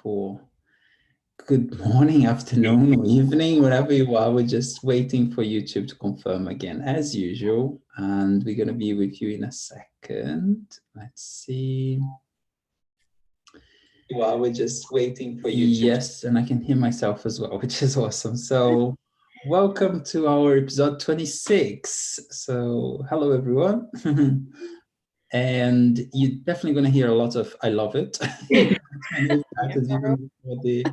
for good morning, afternoon, or evening, wherever you are. We're just waiting for YouTube to confirm again, as usual. And we're going to be with you in a second. Let's see. While we're just waiting for YouTube. Yes, and I can hear myself as well, which is awesome. So welcome to our episode 26. So hello, everyone. And you're definitely going to hear a lot of "I love it." Even before the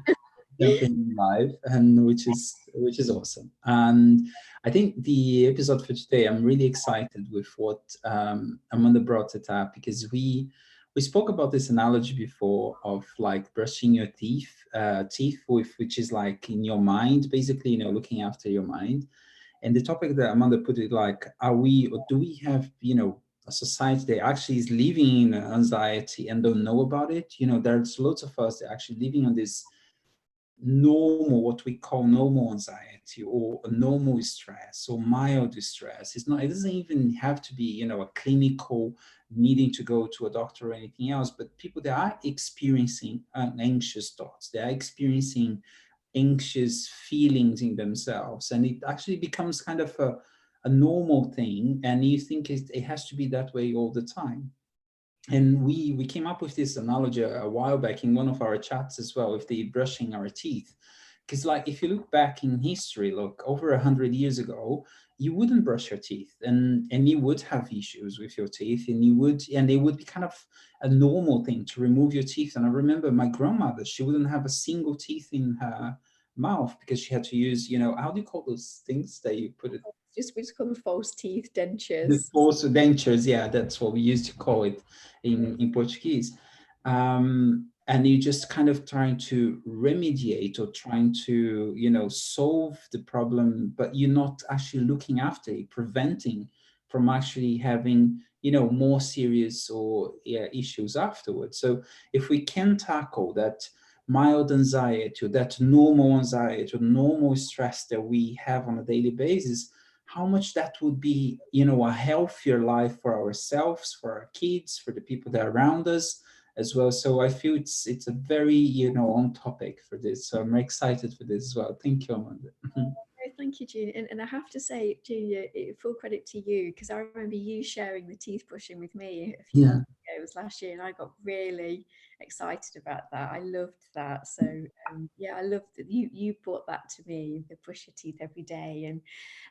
jumping live, and which is awesome. And I think the episode for today, I'm really excited with what Amanda brought it up, because we spoke about this analogy before of like brushing your teeth with, which is like in your mind, basically, looking after your mind. And the topic that Amanda put it like, are we, or do we have, a society that actually is living in anxiety and don't know about it? There's lots of us that are actually living on this normal, what we call normal anxiety, or a normal stress, or mild distress. It doesn't even have to be, a clinical needing to go to a doctor or anything else, but people that are experiencing anxious thoughts, they are experiencing anxious feelings in themselves, and it actually becomes kind of a normal thing, and you think it has to be that way all the time. And we came up with this analogy a while back in one of our chats as well, with the brushing our teeth. Because like, if you look back in history, look, over 100 years ago, you wouldn't brush your teeth, and you would have issues with your teeth, and it would be kind of a normal thing to remove your teeth. And I remember my grandmother, she wouldn't have a single teeth in her mouth because she had to use, how do you call those things that you put it? We just call them false teeth, dentures. The false dentures, yeah, that's what we used to call it in Portuguese. And you're just kind of trying to remediate, or trying to, solve the problem, but you're not actually looking after it, preventing from actually having, more serious or issues afterwards. So if we can tackle that mild anxiety, or that normal anxiety, or normal stress that we have on a daily basis, how much that would be, a healthier life for ourselves, for our kids, for the people that are around us as well. So I feel it's a very, on topic for this. So I'm excited for this as well. Thank you, Amanda. Thank you, Junior. And I have to say, Junior, full credit to you, because I remember you sharing the teeth brushing with me a few months ago. It was last year, and I got really excited about that. I loved that. So yeah, I loved that you brought that to me, the brush your teeth every day.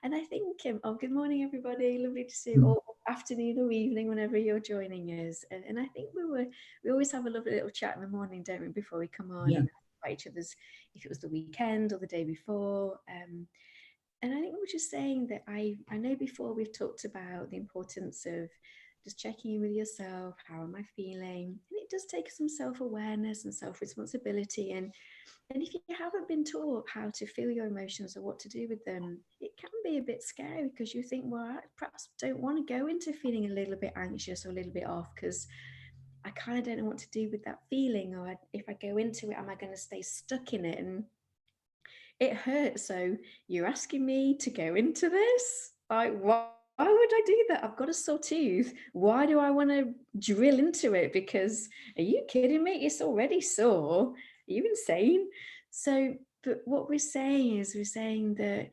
And I think, good morning, everybody. Lovely to see you, or afternoon or evening, whenever you're joining us. And I think we always have a lovely little chat in the morning, don't we, before we come on, and by each other's, if it was the weekend or the day before. And I think we were just saying that I know before we've talked about the importance of just checking in with yourself. How am I feeling? And it does take some self-awareness and self-responsibility. And if you haven't been taught how to feel your emotions or what to do with them, it can be a bit scary, because you think, well, I perhaps don't want to go into feeling a little bit anxious or a little bit off, because I kind of don't know what to do with that feeling. Or if I go into it, am I going to stay stuck in it? And it hurts. So you're asking me to go into this? Like, why would I do that? I've got a sore tooth. Why do I want to drill into it? Because, are you kidding me? It's already sore. Are you insane? So, but what we're saying that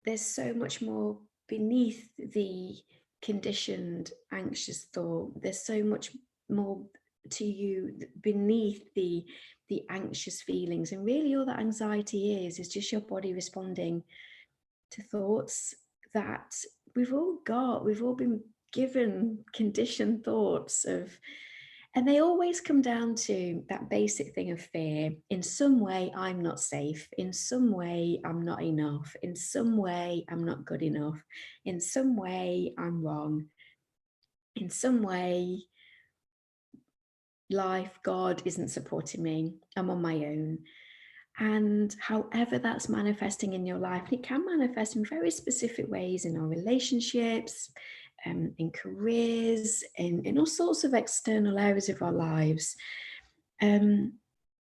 there's so much more beneath the conditioned anxious thought. There's so much more to you beneath the anxious feelings, and really all that anxiety is just your body responding to thoughts that we've all been given conditioned thoughts of. And they always come down to that basic thing of fear. In some way, I'm not safe. In some way, I'm not enough. In some way, I'm not good enough. In some way, I'm wrong. In some way, life, God isn't supporting me. I'm on my own. And however that's manifesting in your life, and it can manifest in very specific ways in our relationships, in careers, in all sorts of external areas of our lives. And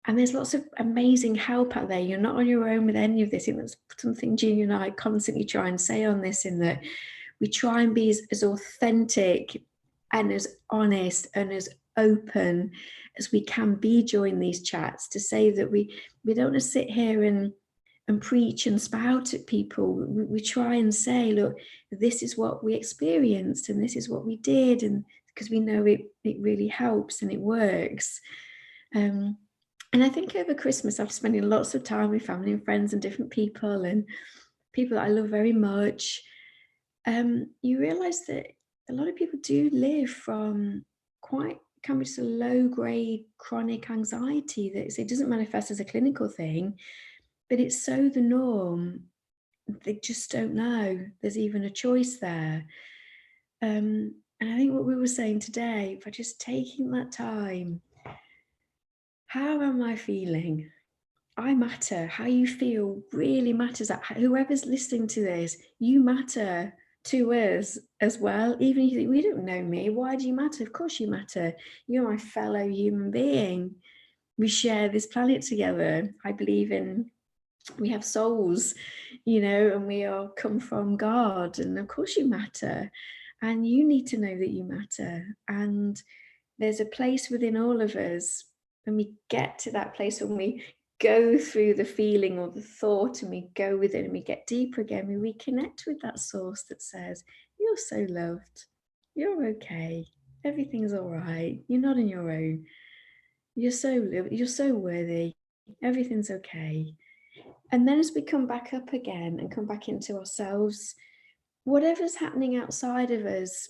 there's lots of amazing help out there. You're not on your own with any of this. I think that's something Junior and I constantly try and say on this, in that we try and be as authentic and as honest and as open as we can be during these chats, to say that we don't want to sit here and preach and spout at people. We try and say, look, this is what we experienced and this is what we did, and because we know it really helps and it works. And I think over Christmas, I've spending lots of time with family and friends and different people and people that I love very much. You realise that a lot of people do live from can be just a low-grade chronic anxiety that it doesn't manifest as a clinical thing, but it's so the norm. They just don't know there's even a choice there. And I think what we were saying today, by just taking that time, how am I feeling? I matter. How you feel really matters. Whoever's listening to this, you matter to us as well. Even if you think, we don't know me, why do you matter? Of course you matter. You're my fellow human being. We share this planet together. I believe we have souls, and we all come from God, and of course you matter, and you need to know that you matter. And there's a place within all of us, when we get to that place, when we go through the feeling or the thought and we go with it and we get deeper again, we reconnect with that source that says, you're so loved, you're okay, everything's all right, you're not on your own, you're so worthy, everything's okay. And then as we come back up again and come back into ourselves, whatever's happening outside of us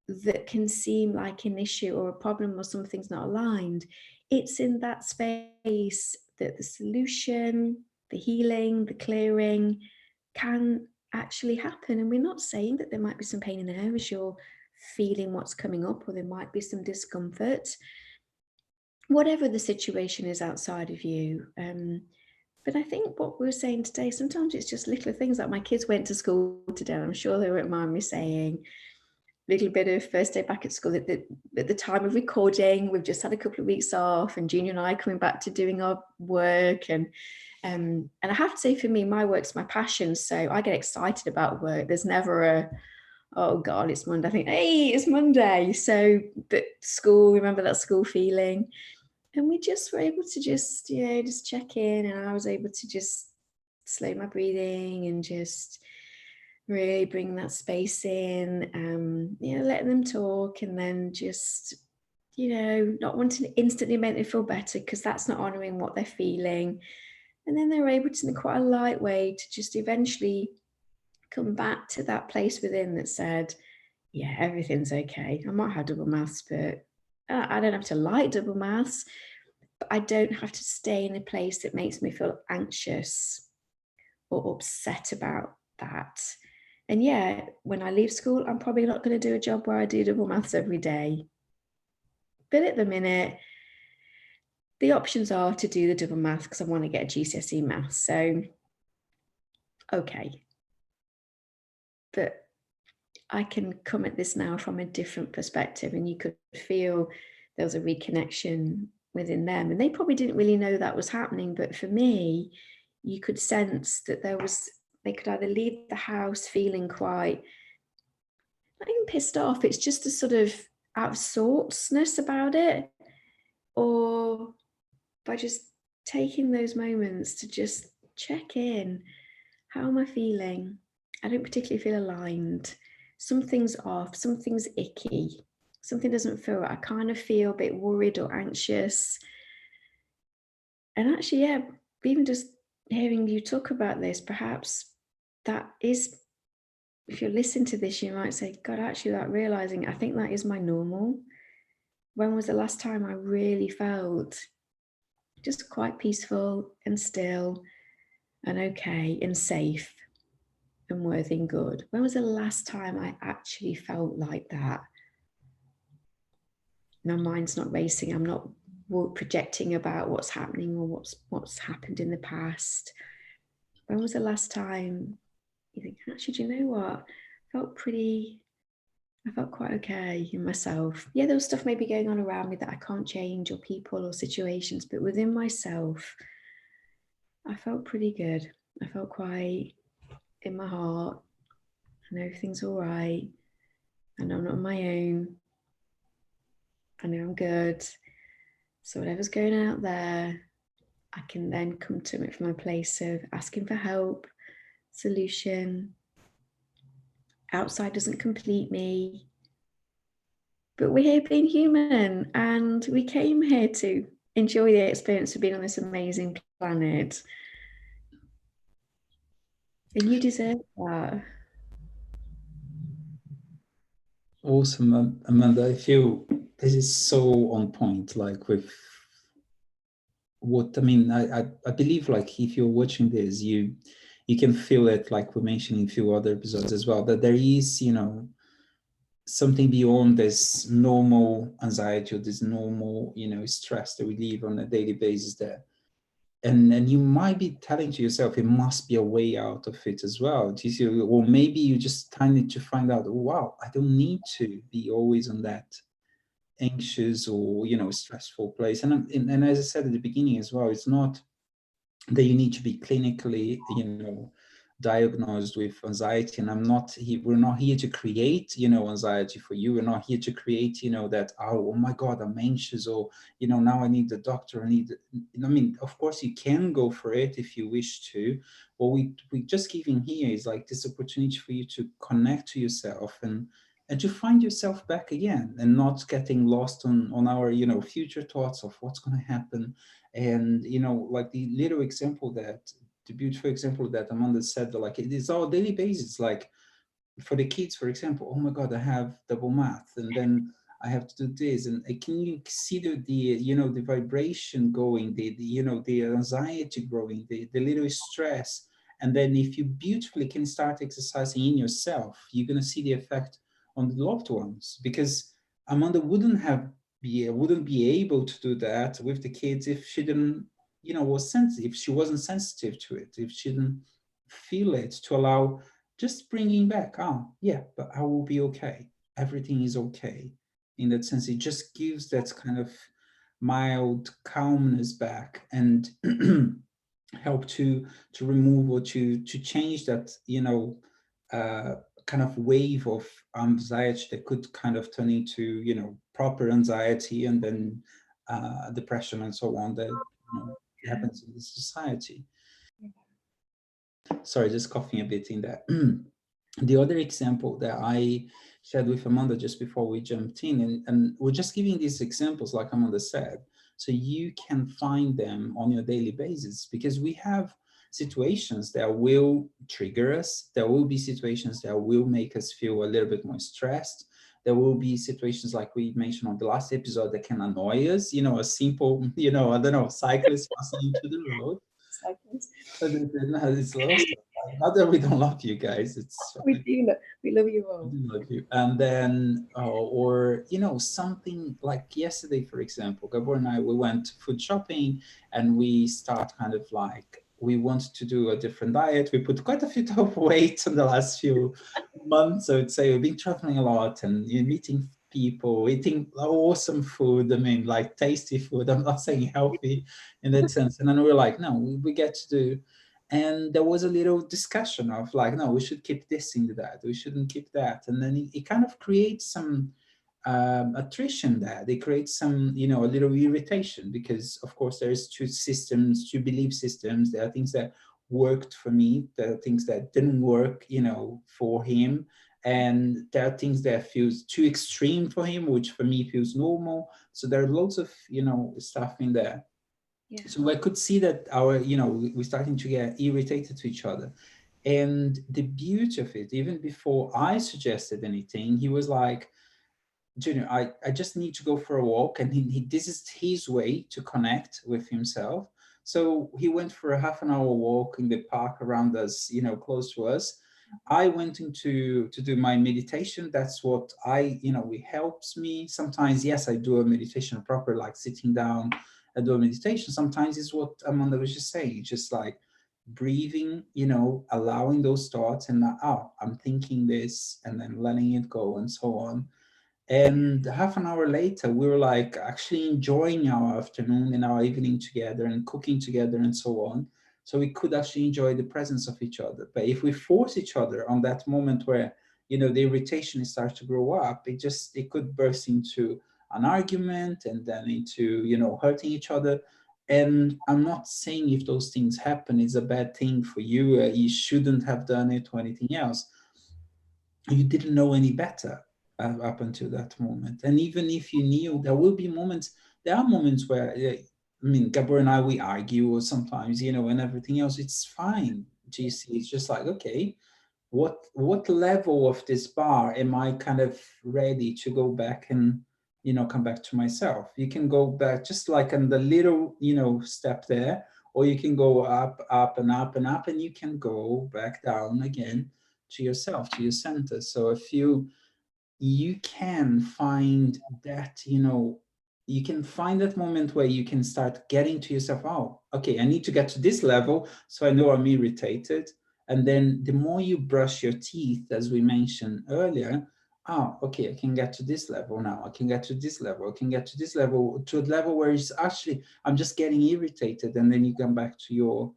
that can seem like an issue or a problem or something's not aligned, it's in that space that the solution, the healing, the clearing can actually happen. And we're not saying that there might be some pain in there as you're feeling what's coming up, or there might be some discomfort, whatever the situation is outside of you. But I think what we were saying today, sometimes it's just little things, like my kids went to school today, and I'm sure they won't mind me saying, little bit of first day back at school. At the time of recording, we've just had a couple of weeks off, and Junior and I are coming back to doing our work. And I have to say, for me, my work's my passion, so I get excited about work. There's never a, oh God, it's Monday. I think, hey, it's Monday. So, but school, remember that school feeling. And we just were able to just check in, and I was able to just slow my breathing and just really bring that space in, letting them talk, and then just, not wanting to instantly make them feel better, because that's not honoring what they're feeling. And then they were able to, in quite a light way, to just eventually come back to that place within that said, yeah, everything's okay. I might have double maths, but I don't have to like double maths. But I don't have to stay in a place that makes me feel anxious or upset about that. And yeah, when I leave school, I'm probably not going to do a job where I do double maths every day. But at the minute, the options are to do the double maths because I want to get a GCSE maths. So, okay. But I can come at this now from a different perspective, and you could feel there was a reconnection within them. And they probably didn't really know that was happening. But for me, you could sense that they could either leave the house feeling quite, not even pissed off, it's just a sort of out of sortsness about it, or by just taking those moments to just check in. How am I feeling? I don't particularly feel aligned. Something's off, something's icky, something doesn't feel right. I kind of feel a bit worried or anxious. And actually, yeah, even just hearing you talk about this, perhaps that is, if you're listening to this, you might say, God, actually, that realizing, I think that is my normal. When was the last time I really felt just quite peaceful and still and okay and safe and worthy and good? When was the last time I actually felt like that? My mind's not racing. I'm not projecting about what's happening or what's happened in the past. When was the last time you think, actually, do you know what? I felt quite okay in myself. Yeah, there was stuff maybe going on around me that I can't change, or people or situations, but within myself, I felt pretty good. I felt quite in my heart. I know everything's all right. I know I'm not on my own. I know I'm good. So whatever's going out there, I can then come to it from a place of asking for help, solution. Outside doesn't complete me, but we're here being human, and we came here to enjoy the experience of being on this amazing planet. And you deserve that. Awesome, Amanda. I feel this is so on point, like with what I mean. I believe, like, if you're watching this, you can feel it, like we mentioned in a few other episodes as well, that there is, something beyond this normal anxiety or this normal, stress that we live on a daily basis there. And you might be telling to yourself, it must be a way out of it as well. Or maybe you just need to find out, wow, I don't need to be always on that anxious or, stressful place. And as I said at the beginning as well, it's not that you need to be clinically, diagnosed with anxiety. And we're not here to create, anxiety for you. We're not here to create, that, oh my God, I'm anxious, or, now I need the doctor. Of course you can go for it if you wish to. What we just giving here is like this opportunity for you to connect to yourself and to find yourself back again, and not getting lost on our, future thoughts of what's going to happen. And, like the little example the beautiful example that Amanda said, like it is our daily basis. Like for the kids, for example, oh my God, I have double math, and then I have to do this. And can you see the vibration going, the anxiety growing, the little stress. And then if you beautifully can start exercising in yourself, you're going to see the effect on the loved ones. Because Amanda wouldn't be able to do that with the kids if she didn't, was sensitive, if she wasn't sensitive to it, if she didn't feel it, to allow just bringing back, yeah, but I will be okay. Everything is okay. In that sense, it just gives that kind of mild calmness back, and help to remove or to change that, kind of wave of anxiety that could kind of turn into, proper anxiety, and then depression and so on that, happens in this society. Sorry, just coughing a bit in there. The other example that I shared with Amanda just before we jumped in, and we're just giving these examples, like Amanda said, so you can find them on your daily basis, because we have situations that will trigger us. There will be situations that will make us feel a little bit more stressed. There will be situations, like we mentioned on the last episode, that can annoy us, a simple, I don't know, cyclist passing into the road. Cyclist. It's lost. Not that we don't love you guys. It's We do. We love you all. we love you. And then, or something like yesterday, for example, Gabor and I, we went food shopping, and we start kind of like, we want to do a different diet. We put quite a bit of weight in the last few months. I would say we've been traveling a lot, and meeting people, eating awesome food. I mean, like tasty food. I'm not saying healthy in that sense. And then we're like, no, we get to do. And there was a little discussion of like, no, we should keep this in that, we shouldn't keep that. And then it kind of creates some attrition there. They create some, a little irritation, because of course there's two belief systems. There are things that worked for me, there are things that didn't work, for him. And there are things that feels too extreme for him, which for me feels normal. So there are lots of, stuff in there. Yeah. So I could see that we're starting to get irritated to each other. And the beauty of it, even before I suggested anything, he was like, Junior, I just need to go for a walk. And this is his way to connect with himself. So he went for a half an hour walk in the park around us, close to us. I went into to do my meditation. That's what it helps me. Sometimes, yes, I do a meditation proper, like sitting down. I do a meditation. Sometimes it's what Amanda was just saying, just like breathing, allowing those thoughts, and I'm thinking this, and then letting it go, and so on. And half an hour later, we were like actually enjoying our afternoon and our evening together, and cooking together, and so on. So we could actually enjoy the presence of each other. But if we force each other on that moment where, the irritation starts to grow up, it could burst into an argument and then into, hurting each other. And I'm not saying if those things happen, it's a bad thing for you. You shouldn't have done it or anything else. You didn't know any better up until that moment. And even if you knew, there are moments where, Gabor and I, we argue, or sometimes, and everything else, it's fine. GC, it's just like, okay, what level of this bar am I kind of ready to go back and, come back to myself? You can go back just like on the little, step there, or you can go up, up and up and up, and you can go back down again to yourself, to your center. So if you can find that, you can find that moment where you can start getting to yourself, oh, okay, I need to get to this level so I know I'm irritated. And then the more you brush your teeth, as we mentioned earlier, oh, okay, I can get to this level now. I can get to this level. I can get to this level, to a level where it's actually, I'm just getting irritated. And then you come back to your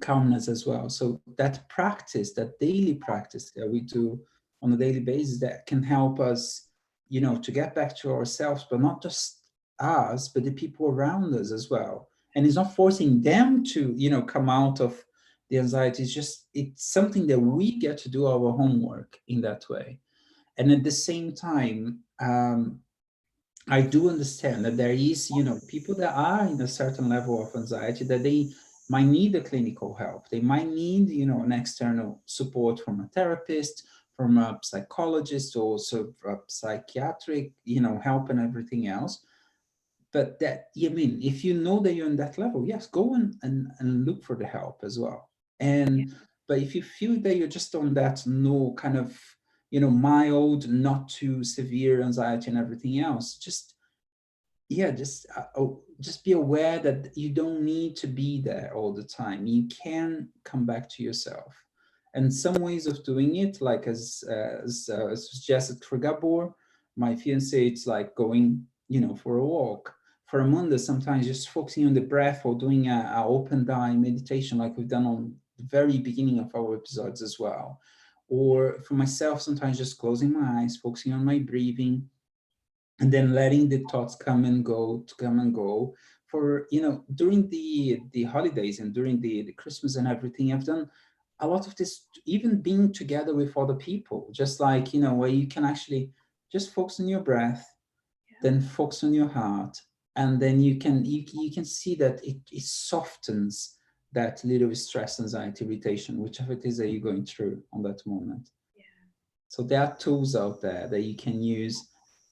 calmness as well. So that practice, that daily practice that we do on a daily basis, that can help us, to get back to ourselves, but not just us, but the people around us as well. And it's not forcing them to, come out of the anxiety. It's something that we get to do our homework in that way. And at the same time, I do understand that there is, people that are in a certain level of anxiety that they might need a clinical help. They might need, an external support from a therapist, from a psychologist, or also a psychiatric, help and everything else. But that, if you know that you're in that level, yes, go and look for the help as well. And, but if you feel that you're just on that no kind of, mild, not too severe anxiety and everything else, just be aware that you don't need to be there all the time. You can come back to yourself. And some ways of doing it, like as suggested for Gabor, my fiance, it's like going, for a walk. For Amanda, sometimes just focusing on the breath or doing a open eye meditation, like we've done on the very beginning of our episodes as well. Or for myself, sometimes just closing my eyes, focusing on my breathing, and then letting the thoughts come and go. For, during the holidays and during the Christmas and everything, I've done a lot of this, even being together with other people, just like, where you can actually just focus on your breath, then focus on your heart, and then you can see that it softens that little stress, anxiety, irritation, whichever it is that you're going through on that moment. So there are tools out there that you can use.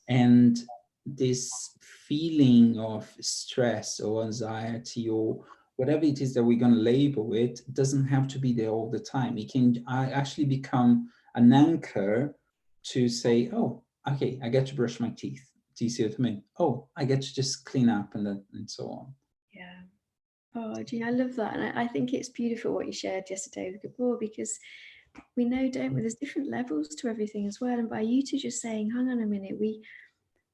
And this feeling of stress or anxiety or whatever it is that we're going to label it doesn't have to be there all the time. It can actually become an anchor to say, oh, okay, I get to brush my teeth. Do you see what I mean? Oh, I get to just clean up and so on. Yeah. Oh, Jean, I love that. And I think it's beautiful what you shared yesterday with Gabor, because we know, don't we, there's different levels to everything as well. And by you two just saying, hang on a minute, we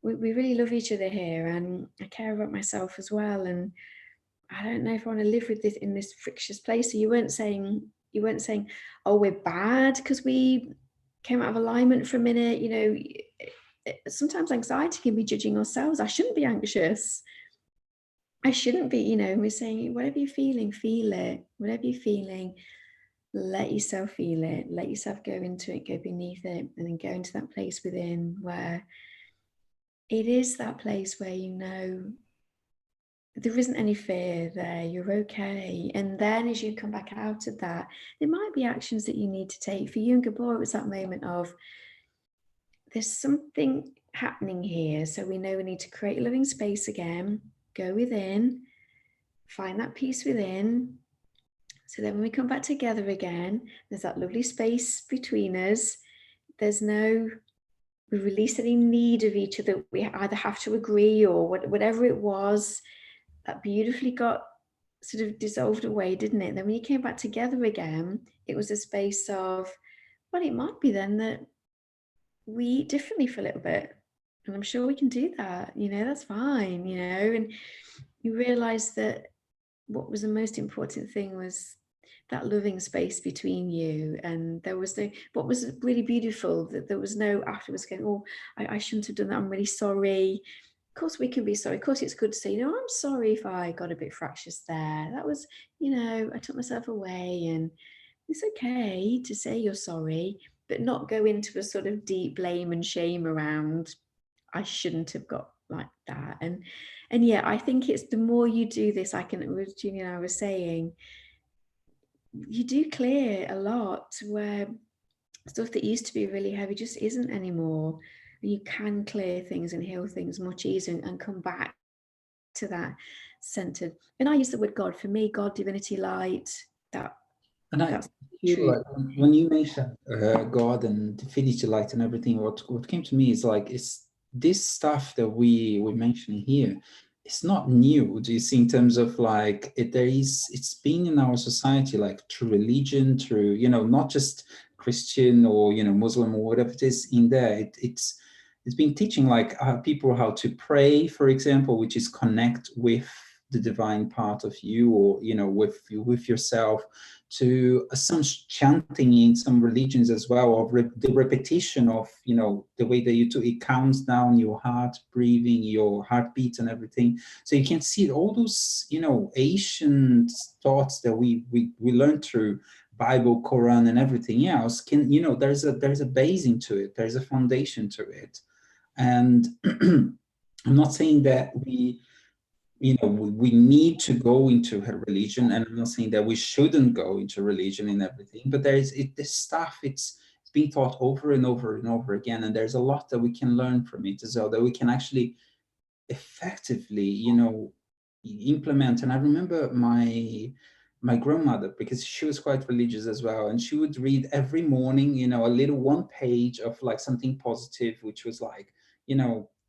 really love each other here, and I care about myself as well. And I don't know if I want to live with this in this frictious place. So you weren't saying, oh, we're bad because we came out of alignment for a minute. Sometimes anxiety can be judging ourselves. I shouldn't be anxious. I shouldn't be, we're saying, whatever you're feeling, feel it. Whatever you're feeling, let yourself feel it. Let yourself go into it, go beneath it, and then go into that place within where it is that place where there isn't any fear there, you're okay. And then as you come back out of that, there might be actions that you need to take. For you and Gabor, it was that moment of, there's something happening here. So we know we need to create a loving space again, go within, find that peace within. So then when we come back together again, there's that lovely space between us. We release any need of each other. We either have to agree or whatever it was, that beautifully got sort of dissolved away, didn't it? Then when you came back together again, it was a space of, well, it might be then that we eat differently for a little bit. And I'm sure we can do that, that's fine, and you realize that what was the most important thing was that loving space between you. And there was what was really beautiful, that there was no afterwards going, oh, I shouldn't have done that, I'm really sorry. Of course we can be sorry. Of course it's good to say, I'm sorry if I got a bit fractious there. That was, I took myself away, and it's okay to say you're sorry, but not go into a sort of deep blame and shame around, I shouldn't have got like that. And yeah, I think it's the more you do this, with Julie and I was saying, you do clear a lot, where stuff that used to be really heavy just isn't anymore. And you can clear things and heal things much easier, and come back to that centered. And I use the word God. For me, God, divinity, light, that's feel true. like when you mentioned God and divinity, light, and everything, what came to me is like, it's this stuff that we're mentioning here. It's not new. Do you see? In terms of like, it's been in our society, like through religion, through not just Christian or Muslim or whatever it is in there. It's been teaching like people how to pray, for example, which is connect with the divine part of you, or with yourself, to some chanting in some religions as well, of the repetition of the way that you do it, counts down your heart breathing, your heartbeat and everything. So you can see all those ancient thoughts that we learned through Bible, Quran, and everything else. Can there's a base into it, there's a foundation to it. And I'm not saying that we need to go into her religion, and I'm not saying that we shouldn't go into religion and everything, but this stuff, it's being taught over and over and over again, and there's a lot that we can learn from it as well, that we can actually effectively implement. And I remember my grandmother, because she was quite religious as well, and she would read every morning a little one page of like something positive, which was like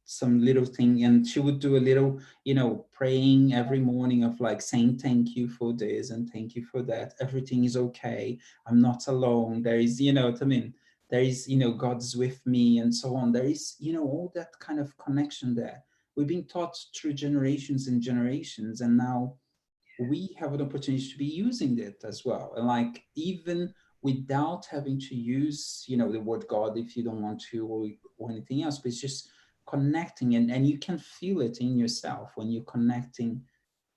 some little thing, and she would do a little praying every morning of like saying thank you for this and thank you for that, everything is okay, I'm not alone, there is there is God's with me, and so on. There is all that kind of connection there. We've been taught through generations and generations, and now we have an opportunity to be using it as well. And like, even without having to use the word God, if you don't want to, or anything else, but it's just connecting, and you can feel it in yourself when you're connecting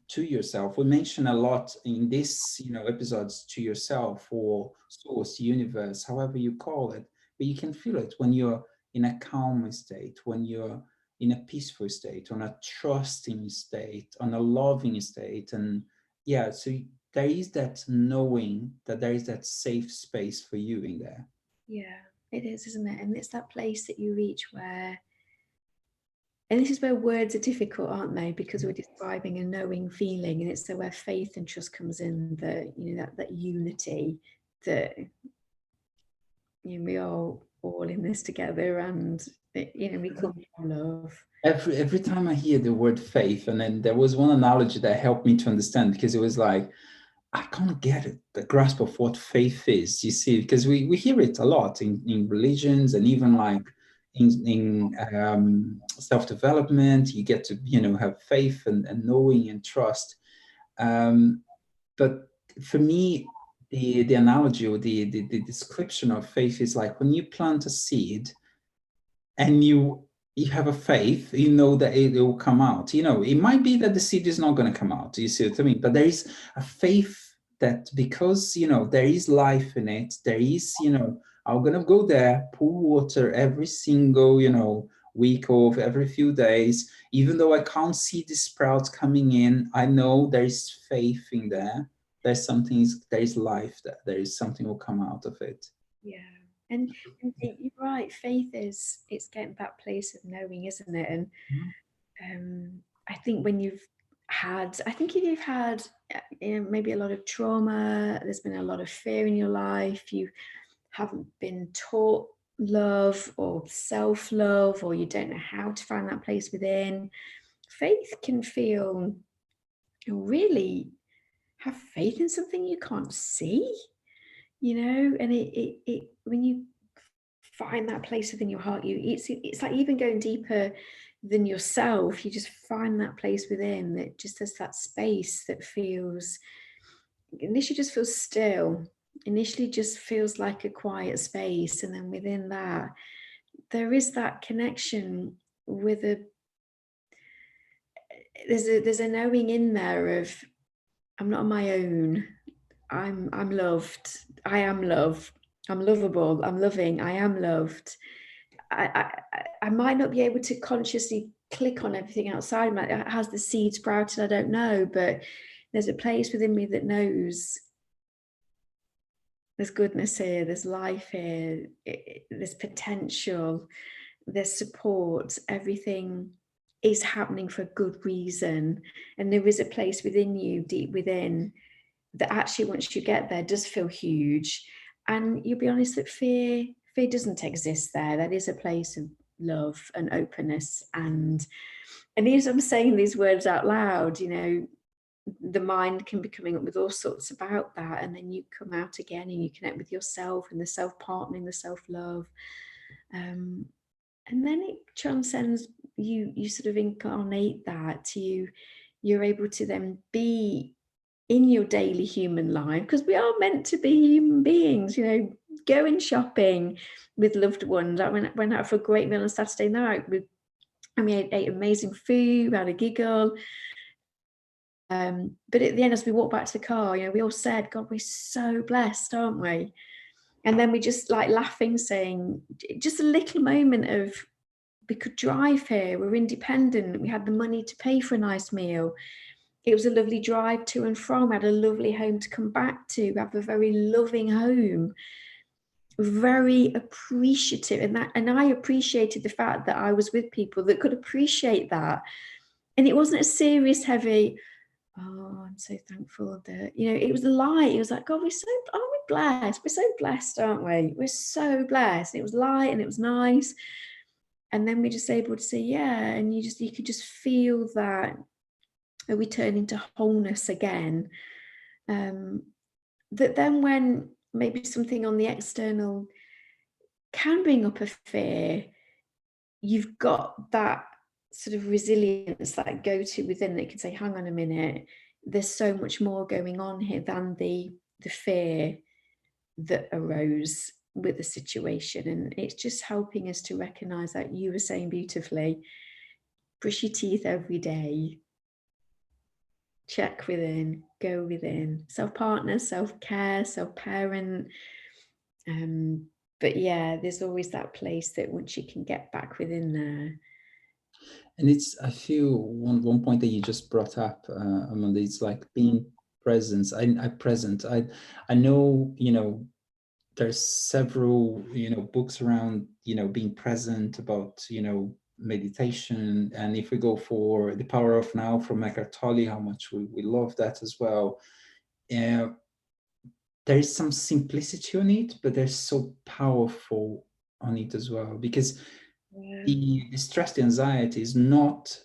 to yourself. We mention a lot in this episodes to yourself, or source, universe, however you call it, but you can feel it when you're in a calm state, when you're in a peaceful state, on a trusting state, on a loving state. And yeah, so there is that knowing that there is that safe space for you in there. Yeah, it is, isn't it? And it's that place that you reach where, and this is where words are difficult, aren't they? Because we're describing a knowing feeling, and it's where faith and trust comes in, that unity, that we are all in this together, and we come from love. Every time I hear the word faith, and then there was one analogy that helped me to understand, because it was like, I can't get it, the grasp of what faith is, you see, because we hear it a lot in religions, and even like in self-development, you get to have faith and knowing and trust. But for me, the analogy, or the description of faith is like when you plant a seed, and you have a faith, that it will come out. It might be that the seed is not going to come out. You see what I mean? But there is a faith that, because there is life in it, there is I'm going to go there, pour water every single week, or every few days, even though I can't see the sprouts coming in, I know there is faith in there. There is life there. There is something will come out of it. Yeah. And you're right, faith it's getting that place of knowing, isn't it? And I think if you've had maybe a lot of trauma, there's been a lot of fear in your life, you haven't been taught love or self-love, or you don't know how to find that place within, faith can feel, really have faith in something you can't see, and it when you find that place within your heart, it's like even going deeper than yourself, you just find that place within that just has that space that feels initially just feels still, initially just feels like a quiet space. And then within that, there is that connection with there's a knowing in there of, I'm not on my own. I'm loved. I am love. I'm lovable. I'm loving. I am loved. I might not be able to consciously click on everything outside. Has the seed sprouted? I don't know, but there's a place within me that knows there's goodness here, there's life here, there's potential, there's support. Everything is happening for a good reason, and there is a place within you, deep within, that actually once you get there does feel huge. And you'll be honest that fear doesn't exist there. That is a place of love and openness. And as I'm saying these words out loud, you know, the mind can be coming up with all sorts about that, and then you come out again and you connect with yourself and the self-partnering, the self-love, and then it transcends. You sort of incarnate that. You're able to then be in your daily human life, because we are meant to be human beings, you know, going shopping with loved ones. I went out for a great meal on Saturday night and we ate amazing food, we had a giggle. But at the end, as we walked back to the car, you know, we all said, God, we're so blessed, aren't we? And then we just like laughing, saying, just a little moment of, we could drive here, we're independent, we had the money to pay for a nice meal. It was a lovely drive to and from. We had a lovely home to come back to. We have a very loving home. Very appreciative, and I appreciated the fact that I was with people that could appreciate that. And it wasn't a serious, heavy, oh, I'm so thankful that, you know, it was light. It was like, God, aren't we blessed? We're so blessed, aren't we? We're so blessed. And it was light and it was nice. And then we're just able to say, yeah, and you could just feel that a returning to wholeness again. That then when maybe something on the external can bring up a fear, you've got that sort of resilience, that go-to within that can say, hang on a minute, there's so much more going on here than the fear that arose with the situation. And it's just helping us to recognize that. You were saying beautifully, brush your teeth every day, check within, go within, self-partner, self-care, self-parent. But yeah, there's always that place that once you can get back within there. And it's, I feel one point that you just brought up, Amanda, it's like being present. I know, you know, there's several, you know, books around, you know, being present, about, you know, meditation. And if we go for The Power of Now from Eckhart Tolle, how much we love that as well. There is some simplicity on it, but there's so powerful on it as well, because the stress, the anxiety is not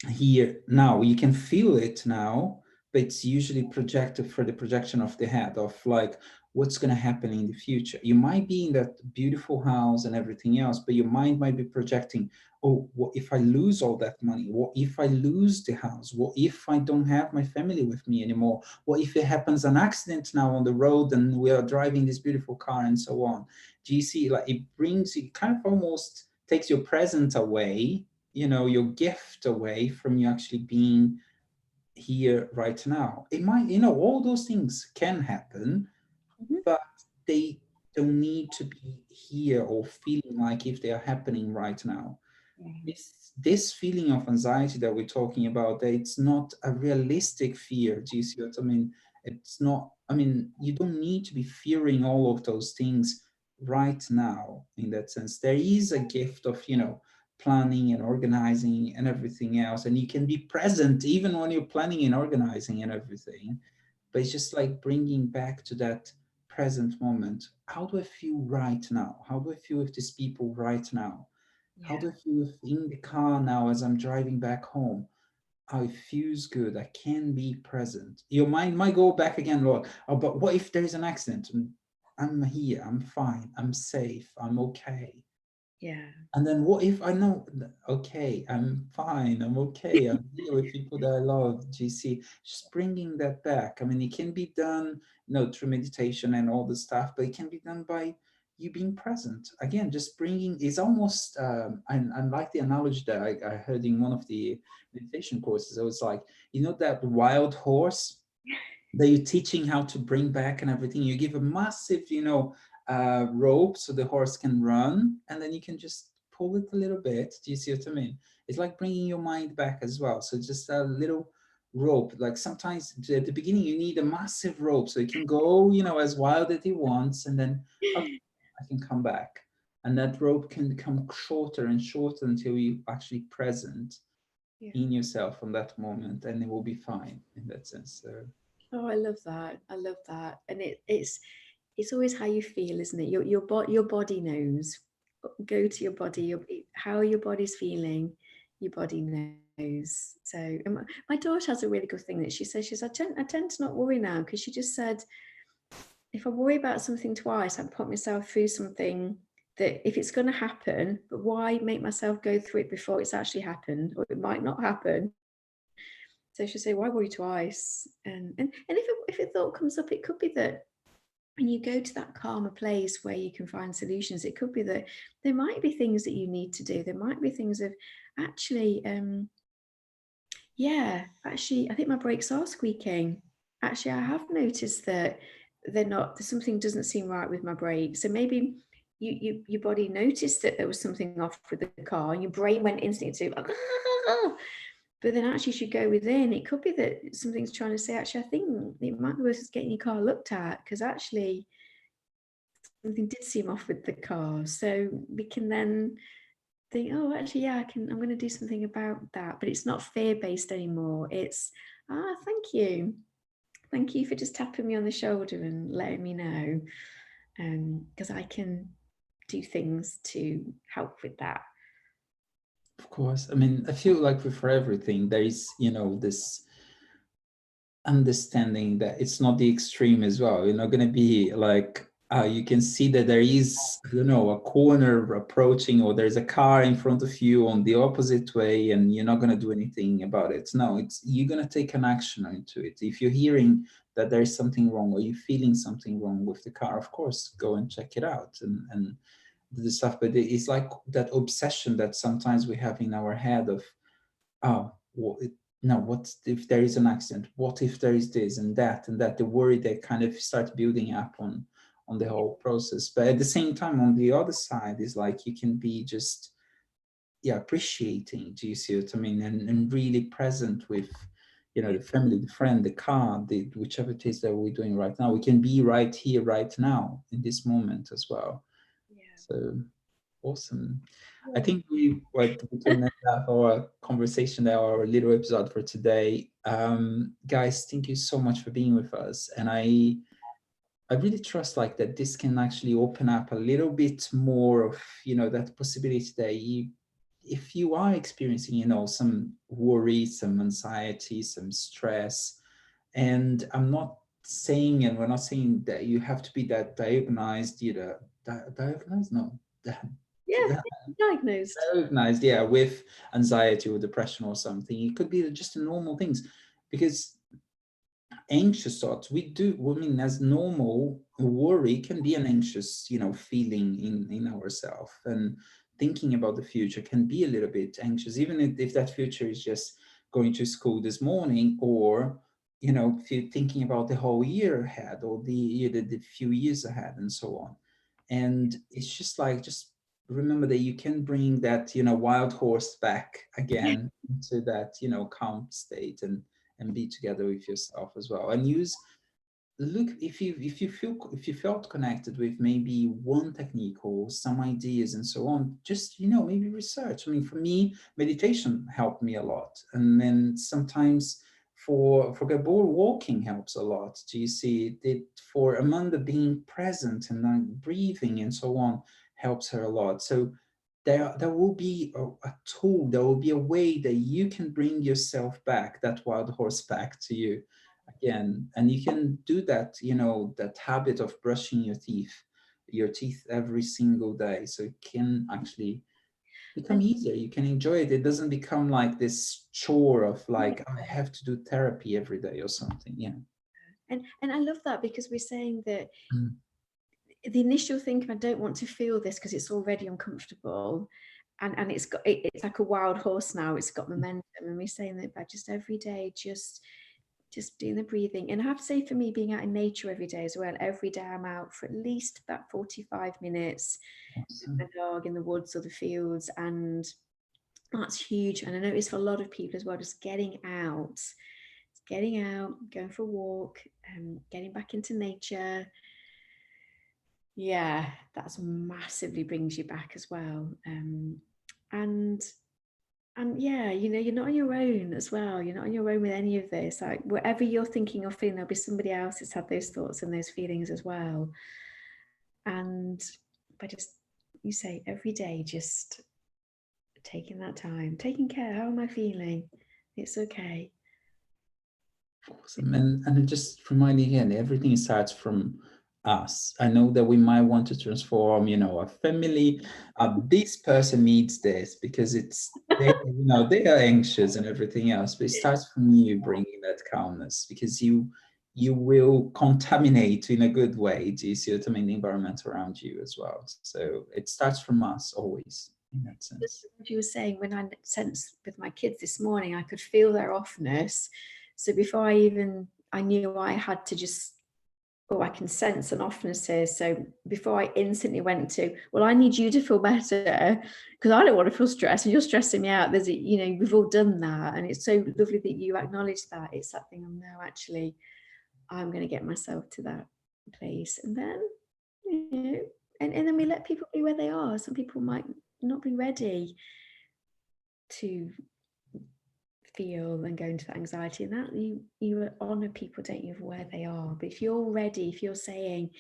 here now. You can feel it now, but it's usually projected for the projection of the head of like, what's going to happen in the future. You might be in that beautiful house and everything else, but your mind might be projecting, oh, what if I lose all that money? What if I lose the house? What if I don't have my family with me anymore? What if it happens an accident now on the road and we are driving this beautiful car and so on? Do you see, like, it brings, it kind of almost takes your present away, you know, your gift away from you actually being here right now. It might, you know, all those things can happen, but they don't need to be here or feeling like if they are happening right now. This feeling of anxiety that we're talking about, that it's not a realistic fear. Do you see what I mean? It's not, I mean, you don't need to be fearing all of those things right now. In that sense, there is a gift of, you know, planning and organizing and everything else, and you can be present even when you're planning and organizing and everything. But it's just like bringing back to that present moment. How do I feel right now? How do I feel with these people right now? How do I feel in the car now as I'm driving back home? How it feels good. I can be present. Your mind might go back again, Lord. Oh, but what if there is an accident? I'm here. I'm fine. I'm safe. I'm okay. Yeah. And then what if I know, okay, I'm fine, I'm okay, I'm here with people that I love, GC, just bringing that back. I mean, it can be done, through meditation and all the stuff, but it can be done by you being present. Again, just bringing, it's almost, I like the analogy that I heard in one of the meditation courses. It was like, that wild horse that you're teaching how to bring back and everything. You give a massive, rope so the horse can run, and then you can just pull it a little bit. Do you see what I mean? It's like bringing your mind back as well. So just a little rope. Like sometimes at the beginning you need a massive rope so it can go, as wild as it wants, and then okay, I can come back. And that rope can become shorter and shorter until you're actually present Yeah. in yourself from that moment, and it will be fine in that sense. So Oh, I love that. I love that. And it's always how you feel, isn't it? Your body knows. Go to your body. How your body's feeling, your body knows. So, and my daughter has a really good thing that she says. I tend to not worry now, because she just said, if I worry about something twice, I put myself through something that, if it's going to happen, but why make myself go through it before it's actually happened, or it might not happen. So she'll say, why worry twice? And if a thought comes up, it could be that when you go to that calmer place where you can find solutions, it could be that there might be things that you need to do. There might be things of actually, I think my brakes are squeaking. Actually, I have noticed that they're not, something doesn't seem right with my brakes. So maybe your body noticed that there was something off with the car, and your brain went instantly to, but then actually, you should go within. It could be that something's trying to say, actually, I think it might be worth getting your car looked at, because actually something did seem off with the car. So we can then think, oh, actually, yeah, I'm going to do something about that. But it's not fear-based anymore. It's, thank you. Thank you for just tapping me on the shoulder and letting me know. Because I can do things to help with that. of course, I mean, I feel like for everything, there is, this understanding that it's not the extreme as well. You're not going to be like, you can see that there is, I don't know, a corner approaching, or there's a car in front of you on the opposite way, and you're not going to do anything about it. No, it's, you're going to take an action into it. If you're hearing that there is something wrong, or you're feeling something wrong with the car, of course, go and check it out and do the stuff. But it's like that obsession that sometimes we have in our head of, oh, well, no, what if there is an accident? What if there is this and that and that? The worry that kind of start building up on the whole process. But at the same time, on the other side is like, you can be just, appreciating, do you see what I mean? And really present with, the family, the friend, the car, the whichever it is that we're doing right now. We can be right here, right now, in this moment as well. Yeah. So awesome. I think we can end up our conversation there, our little episode for today. Guys, thank you so much for being with us. And I really trust like that this can actually open up a little bit more of, that possibility that if you are experiencing, some worry, some anxiety, some stress, and I'm not saying, and we're not saying that you have to be that diagnosed, diagnosed, no, Yeah, diagnosed. diagnosed, with anxiety or depression or something. It could be just normal things, because anxious thoughts, I mean, as normal, worry can be an anxious, feeling in ourselves, and thinking about the future can be a little bit anxious, even if that future is just going to school this morning, or if you're thinking about the whole year ahead, or the few years ahead, and so on. And it's just like, just remember that you can bring that, wild horse back again into that, calm state, and be together with yourself as well, and use, look, if you felt connected with maybe one technique or some ideas and so on, just maybe research. I mean, for me, meditation helped me a lot, and then sometimes for Gabor, walking helps a lot. Do you see it? For Amanda, being present and then breathing and so on helps her a lot. So there will be a tool, there will be a way that you can bring yourself back, that wild horse back to you again. And you can do that, that habit of brushing your teeth. your teeth every single day, so it can actually become easier. You can enjoy it. It doesn't become like this chore of like, I have to do therapy every day or something. Yeah. And I love that, because we're saying that Mm. the initial thinking, I don't want to feel this because it's already uncomfortable, and it's like a wild horse now. It's got momentum, and we're saying that by just every day, just doing the breathing. And I have to say, for me, being out in nature every day as well. Every day I'm out for at least about 45 minutes with Awesome. my dog in the woods or the fields, and that's huge. And I notice for a lot of people as well, just getting out, going for a walk, getting back into nature. Yeah, that's massively brings you back as well. And yeah, you're not on your own as well. You're not on your own with any of this. Like, whatever you're thinking or feeling, there'll be somebody else that's had those thoughts and those feelings as well. And by just, you say, every day, just taking that time, taking care. How am I feeling? It's okay. Awesome. And just reminding again, everything starts from us. I know that we might want to transform, a family. This person needs this because they are anxious and everything else. But it starts from you bringing that calmness, because you will contaminate in a good way. Do you see what I mean? The environment around you as well. So it starts from us always, in that sense. What you were saying, when I sensed with my kids this morning, I could feel their offness. So before I knew I had to just, I can sense an offness here. So before I instantly went to, well, I need you to feel better because I don't want to feel stressed and you're stressing me out. We've all done that. And it's so lovely that you acknowledge that. It's that thing of, no, actually, I'm going to get myself to that place. And then, and then we let people be where they are. Some people might not be ready to feel and go into that anxiety, and that you honor people, don't you, for where they are. But if you're ready, if you're saying,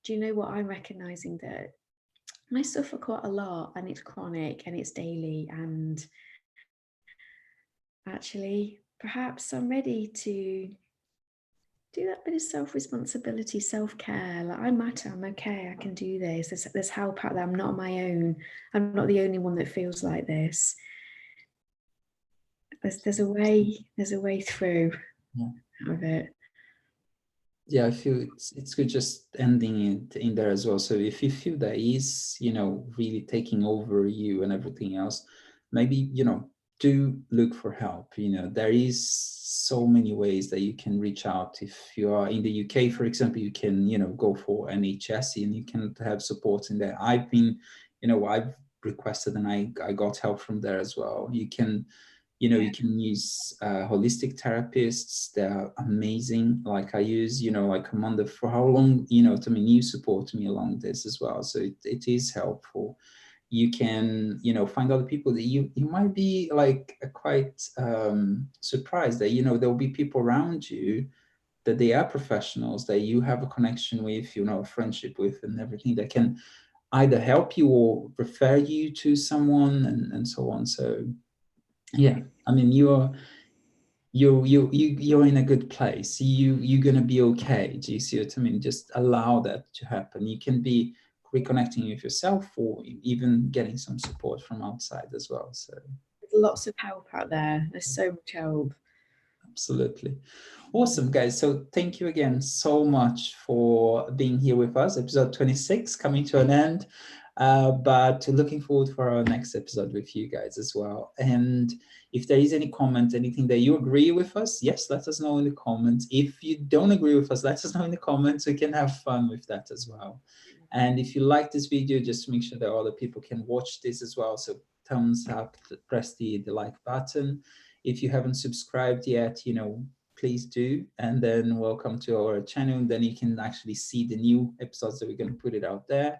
do you know what, I'm recognizing that I suffer quite a lot and it's chronic and it's daily, and actually perhaps I'm ready to do that bit of self-responsibility, self-care. Like, I matter, I'm okay, I can do this. There's help out there. I'm not on my own. I'm not the only one that feels like this. There's a way through of it. Yeah, I feel it's good just ending it in there as well. So if you feel that is, really taking over you and everything else, maybe, do look for help. There is so many ways that you can reach out. If you are in the UK, for example, you can, go for NHS and you can have support in there. I've requested and I got help from there as well. You can use holistic therapists. They're amazing. Like I use, like Amanda, for how long, you support me along this as well. So it is helpful. You can, find other people that you might be like quite surprised that, there will be people around you that they are professionals that you have a connection with, a friendship with and everything, that can either help you or refer you to someone and so on. So yeah, I mean, you're in a good place. You're gonna be okay. Do you see what I mean? Just allow that to happen. You can be reconnecting with yourself or even getting some support from outside as well. So there's lots of help out there. There's so much help. absolutely. Awesome, guys. So thank you again so much for being here with us. Episode 26 coming to an end. But looking forward for our next episode with you guys as well. And if there is any comment, anything that you agree with us, yes, let us know in the comments. If you don't agree with us, let us know in the comments. We can have fun with that as well. And if you like this video, just make sure that other people can watch this as well. So thumbs up, press the like button. If you haven't subscribed yet, please do. And then welcome to our channel. Then you can actually see the new episodes that we're going to put it out there.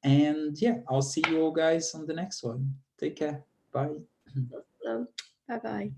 And yeah, I'll see you all guys on the next one. Take care. Bye. Bye bye.